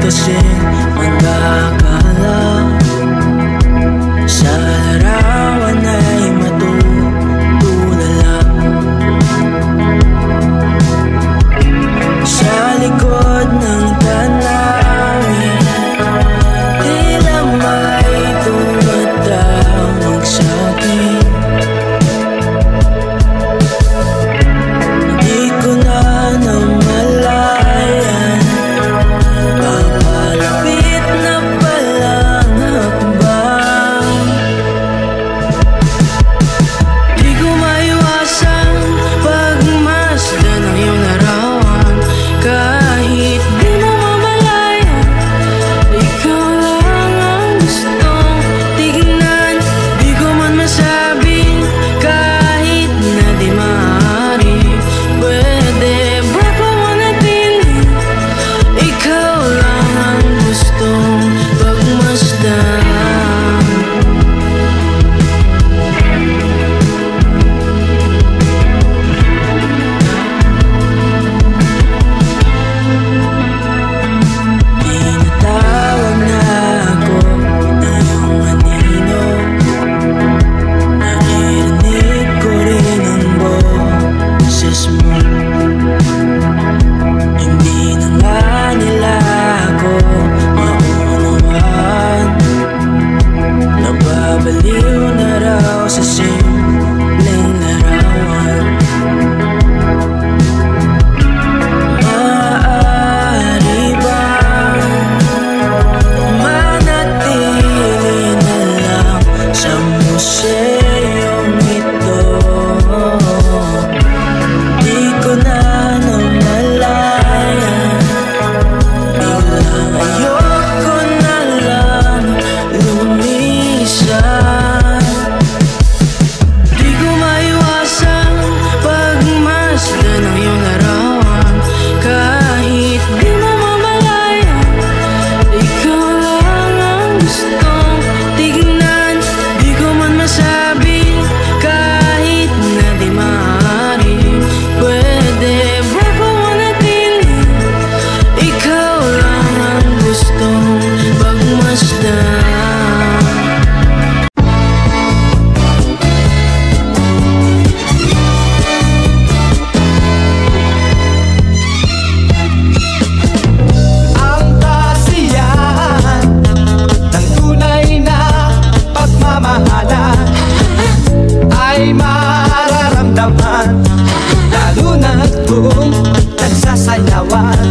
kasing magkakala. Sa larawan ay matutulala. Sa likod ng tanawin, tila may tumatawag sa'kin. Di ko na namalayan, papalapit na palang hakbang. Di ko maiwasang pagmasdan ng iyong larawan. Kahit di mo mamalayan, ikaw lang ang gustong tignan. Di ko man masabing kahit na di maaari, pwede ba pamanatili? Ikaw lang ang gustong pagmasdan. Tinatawag na ako ng iyong anino. Naririnig ko rin ang boses mo. Hindi na nga nila ako maunawaan. Nababaliw na raw sa simpleng larawan. Maaari bang manatili na lang sa museyong ito? Di ko na namalayan, biglang ayoko na lang lumisan. Di ko maiwasang pagmasdan ng iyong larawan. Kahit di mo mamalayan, ikaw lang ang gustong tignan. Di ko man masabing kahit na di maaari, pwede ba pamanatili? Ikaw lang ang gustong pagmasdan. Ang kasiyahan ng tunay na pagmamahalan ay mararamdaman, lalo na kung nagsasayawan.